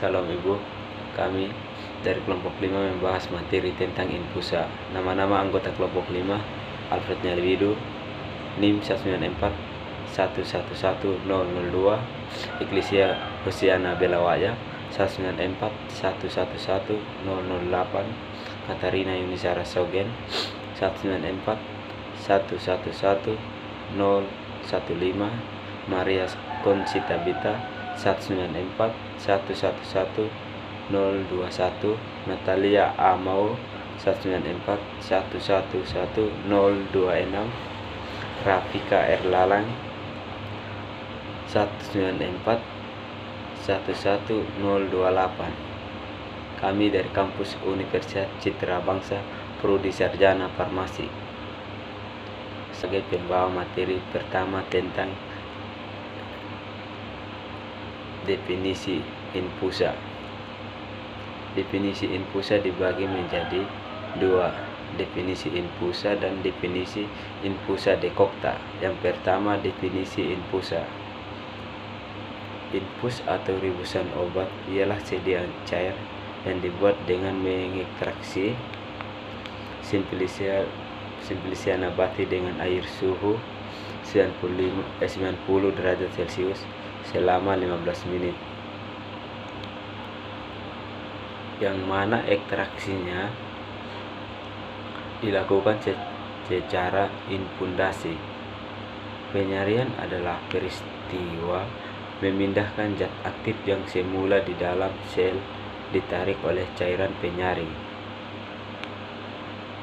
Salam Ibu, kami dari kelompok 5 membahas materi tentang infusa. Nama-nama anggota kelompok 5: Alfred Nyaliwidu, NIM 194 111002, Iglesia Hosiana Belawaya 194 111008, Katarina Yunisara Sogen 194 111015, Maria Consita Bita 194 111021, Natalia Amau 194 111026, Rafika Erlalang 194 11028. Kami dari kampus Universitas Citra Bangsa, Prodi Sarjana Farmasi. Sebagai pembawa materi pertama tentang definisi infusa. Definisi infusa dibagi menjadi dua, definisi infusa dan definisi infusa dekokta. Yang pertama, definisi infusa. Infus atau rebusan obat ialah sediaan cair yang dibuat dengan mengekstraksi simplicia nabati dengan air suhu 90 derajat Celcius selama 15 menit, yang mana ekstraksinya dilakukan secara infundasi. Penyarian adalah peristiwa memindahkan zat aktif yang semula di dalam sel ditarik oleh cairan penyaring,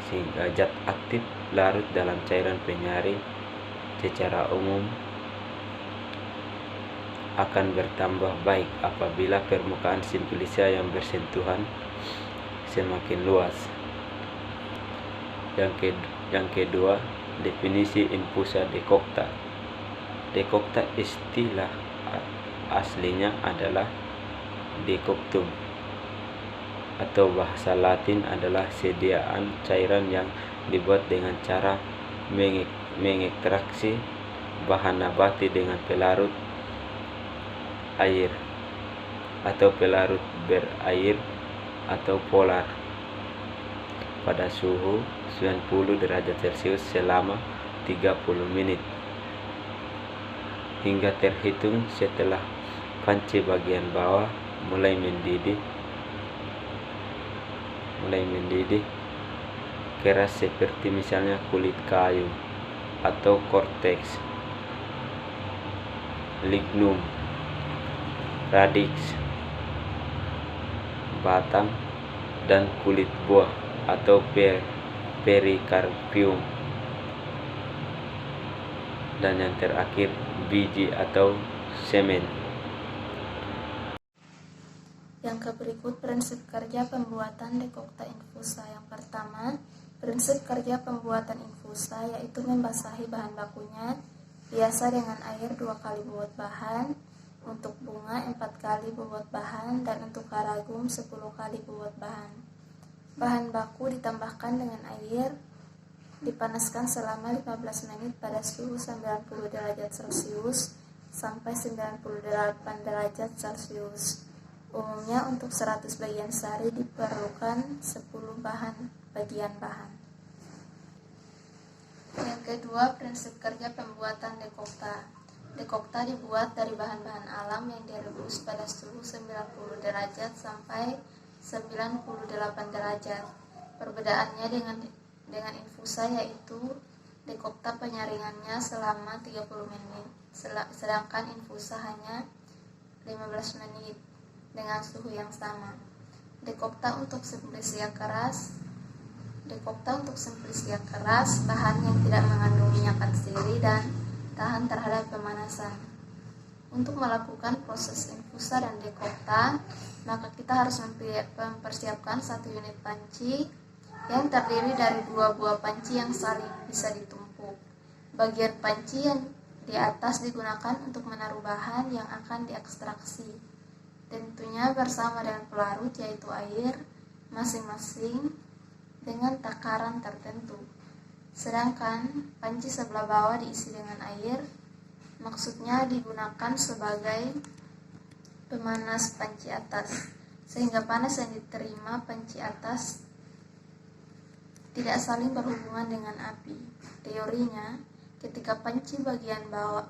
sehingga zat aktif larut dalam cairan penyaring secara umum akan bertambah baik apabila permukaan simplicia yang bersentuhan semakin luas. Yang kedua, definisi infusa dekokta. Dekokta istilah aslinya adalah decoctum, atau bahasa Latin adalah sediaan cairan yang dibuat dengan cara mengekstraksi bahan nabati dengan pelarut air atau pelarut berair atau polar pada suhu 90 derajat Celcius selama 30 menit hingga terhitung setelah panci bagian bawah mulai mendidih keras seperti misalnya kulit kayu atau korteks, lignum, radix, batang, dan kulit buah atau perikarpium, dan yang terakhir biji atau semen. Yang berikut prinsip kerja pembuatan dekokta infusa. Yang pertama, prinsip kerja pembuatan infusa yaitu membasahi bahan bakunya biasa dengan air 2 kali bobot bahan, untuk bunga 4 kali bobot bahan, dan untuk karagum 10 kali bobot bahan. Bahan baku ditambahkan dengan air, dipanaskan selama 15 menit pada suhu 90 derajat Celcius sampai 98 derajat Celcius. Umumnya untuk 100 bagian sari diperlukan 10 bagian bahan. Yang kedua, prinsip kerja pembuatan dekokta. Dekokta dibuat dari bahan-bahan alam yang direbus pada suhu 90 derajat sampai 98 derajat. Perbedaannya dengan infusa yaitu dekokta penyaringannya selama 30 menit, sedangkan infusa hanya 15 menit dengan suhu yang sama. Dekokta untuk simplicia keras, bahan yang tidak mengandung minyak sendiri dan tahan terhadap pemanasan. Untuk melakukan proses infusa dan dekokta, maka kita harus mempersiapkan 1 unit panci yang terdiri dari 2 buah panci yang saling bisa ditumpuk. Bagian panci yang di atas digunakan untuk menaruh bahan yang akan diekstraksi, tentunya bersama dengan pelarut yaitu air masing-masing dengan takaran tertentu. Sedangkan panci sebelah bawah diisi dengan air, maksudnya digunakan sebagai pemanas panci atas, sehingga panas yang diterima panci atas tidak saling berhubungan dengan api. Teorinya, ketika panci bagian bawah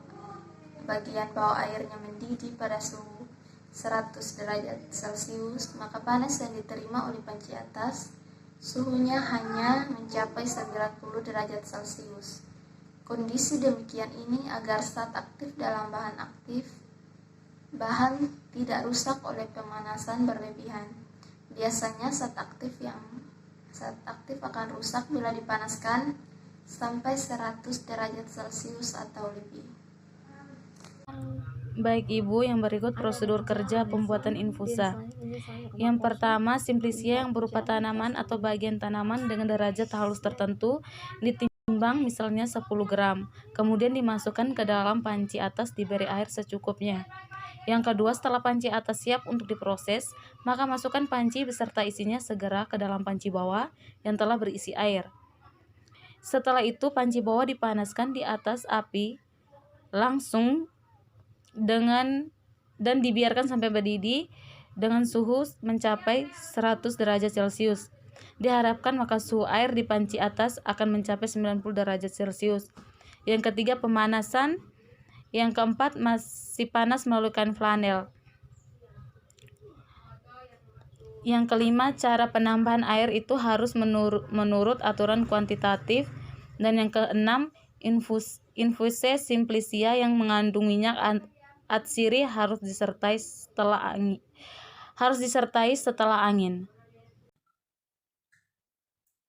airnya mendidih pada suhu 100 derajat Celcius, maka panas yang diterima oleh panci atas suhunya hanya mencapai 90 derajat Celcius. Kondisi demikian ini agar zat aktif dalam bahan tidak rusak oleh pemanasan berlebihan. Biasanya zat aktif akan rusak bila dipanaskan sampai 100 derajat Celcius atau lebih. Baik Ibu, yang berikut prosedur kerja pembuatan infusa. Yang pertama, simplicia yang berupa tanaman atau bagian tanaman dengan derajat halus tertentu ditimbang misalnya 10 gram. Kemudian dimasukkan ke dalam panci atas, diberi air secukupnya. Yang kedua, setelah panci atas siap untuk diproses, maka masukkan panci beserta isinya segera ke dalam panci bawah yang telah berisi air. Setelah itu, panci bawah dipanaskan di atas api langsung dan dibiarkan sampai mendidih dengan suhu mencapai 100 derajat Celcius. Diharapkan maka suhu air di panci atas akan mencapai 90 derajat Celcius. Yang ketiga, pemanasan. Yang keempat, masih panas melalui kain flanel. Yang kelima, cara penambahan air itu harus menurut aturan kuantitatif. Dan yang keenam, infuse simplicia yang mengandung minyak atsiri harus disertai setelah angin.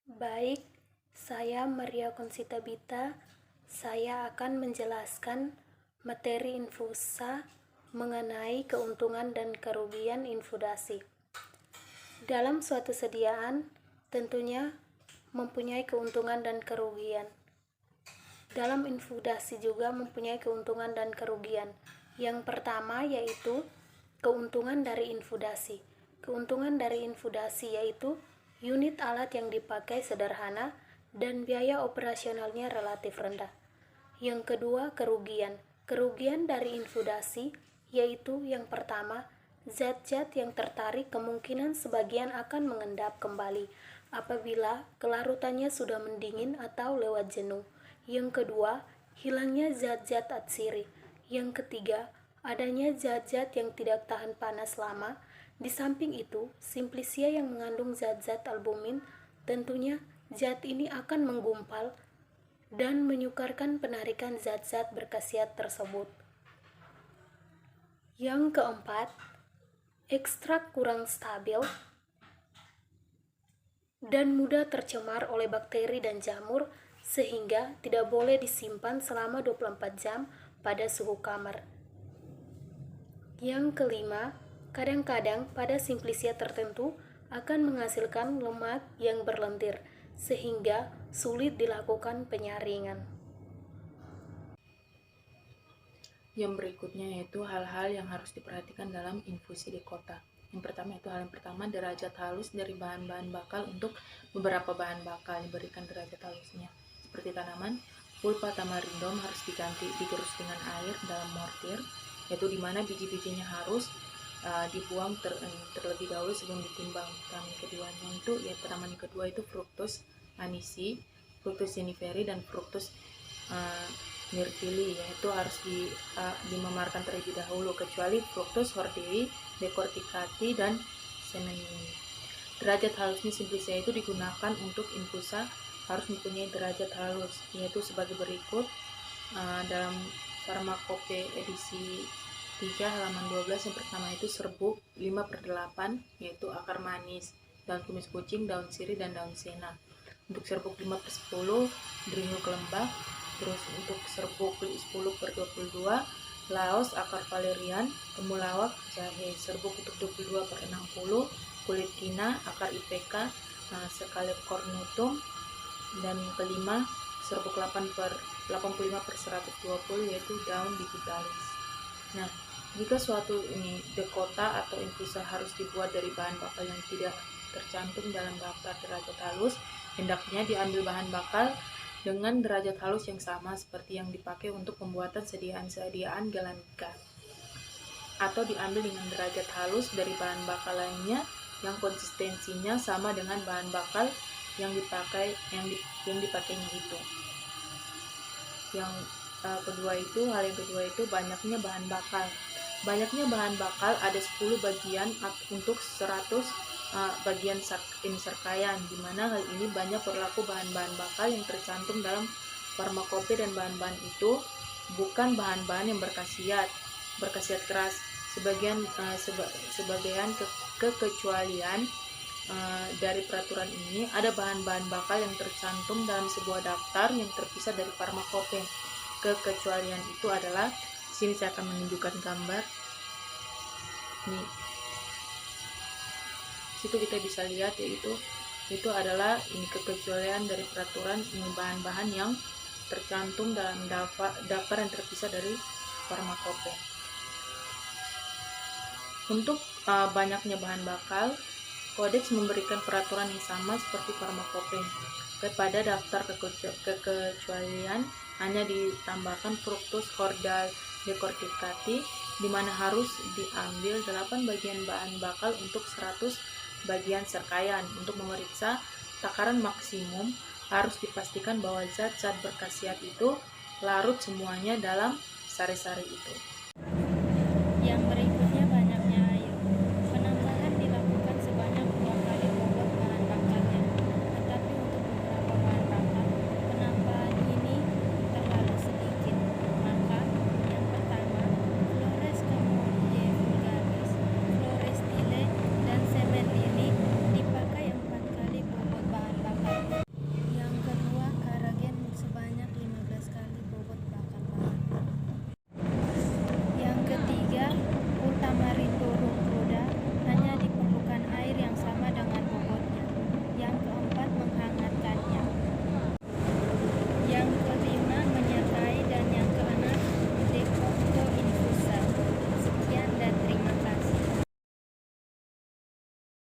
Baik, saya Maria Consita Bita. Saya akan menjelaskan materi infusa mengenai keuntungan dan kerugian infudasi. Dalam suatu sediaan, tentunya mempunyai keuntungan dan kerugian. Dalam infudasi juga mempunyai keuntungan dan kerugian. Yang pertama yaitu keuntungan dari infudasi. Keuntungan dari infudasi yaitu unit alat yang dipakai sederhana dan biaya operasionalnya relatif rendah. Yang kedua, kerugian. Kerugian dari infudasi yaitu yang pertama, zat-zat yang tertarik kemungkinan sebagian akan mengendap kembali apabila kelarutannya sudah mendingin atau lewat jenuh. Yang kedua, hilangnya zat-zat atsiri. Yang ketiga, adanya zat-zat yang tidak tahan panas lama. Di samping itu, simplicia yang mengandung zat-zat albumin, tentunya zat ini akan menggumpal dan menyukarkan penarikan zat-zat berkhasiat tersebut. Yang keempat, ekstrak kurang stabil dan mudah tercemar oleh bakteri dan jamur sehingga tidak boleh disimpan selama 24 jam pada suhu kamar. Yang kelima, kadang-kadang pada simplicia tertentu akan menghasilkan lemak yang berlendir sehingga sulit dilakukan penyaringan. Yang berikutnya yaitu hal-hal yang harus diperhatikan dalam infusi di kota. Yang pertama, derajat halus dari bahan-bahan bakal. Untuk beberapa bahan bakal diberikan derajat halusnya. Seperti tanaman, pulpa tamarindum harus digerus dengan air dalam mortir, yaitu dimana biji-bijinya harus dibuang terlebih dahulu sebelum ditimbang. Tanaman kedua itu fructus anisi, fructus jenniferii, dan fructus myrtili, yaitu harus dimemarkan terlebih dahulu, kecuali fructus hordeii, decorticati, dan seminini. Derajat halusnya simplicia itu digunakan untuk infusa harus mempunyai derajat halus, yaitu sebagai berikut. Dalam Pharmacopoeia edisi 3 halaman 12, yang pertama itu serbuk 5/8, yaitu akar manis, daun kumis kucing, daun sirih, dan daun sena. Untuk serbuk 5/10 deringu lembah. Terus untuk serbuk 10/22 laos, akar valerian, temulawak, jahe. Serbuk untuk 22/60 kulit kina, akar ipeka, sekali cornutum. Dan yang kelima, serbuk 85/120 yaitu daun digitalis. Nah, jika suatu dekota atau infusa harus dibuat dari bahan bakal yang tidak tercantum dalam daftar derajat halus, hendaknya diambil bahan bakal dengan derajat halus yang sama seperti yang dipakai untuk pembuatan sediaan galanika atau diambil dengan derajat halus dari bahan bakal lainnya yang konsistensinya sama dengan bahan bakal yang dipakainya itu. Yang kedua itu, hal yang kedua itu banyaknya bahan bakal. Banyaknya bahan bakal ada 10 bagian untuk 100 bagian serangkaian, di mana hal ini banyak berlaku bahan-bahan bakal yang tercantum dalam farmakope, dan bahan-bahan itu bukan bahan-bahan yang berkhasiat keras. Sebagian kekecualian dari peraturan ini, ada bahan-bahan bakal yang tercantum dalam sebuah daftar yang terpisah dari farmakope. Kekecualian itu adalah, sini saya akan menunjukkan gambar. Nih, situ kita bisa lihat, yaitu itu adalah ini kekecualian dari peraturan, ini bahan-bahan yang tercantum dalam daftar yang terpisah dari farmakope. Untuk banyaknya bahan bakal, kodeks memberikan peraturan yang sama seperti farmakope. Kepada daftar kekecualian hanya ditambahkan fruktus chordal decorticati, di mana harus diambil 8 bagian bahan bakal untuk 100 bagian serangkaian. Untuk memeriksa takaran maksimum, harus dipastikan bahwa zat-zat berkhasiat itu larut semuanya dalam sari-sari itu. Yang berikutnya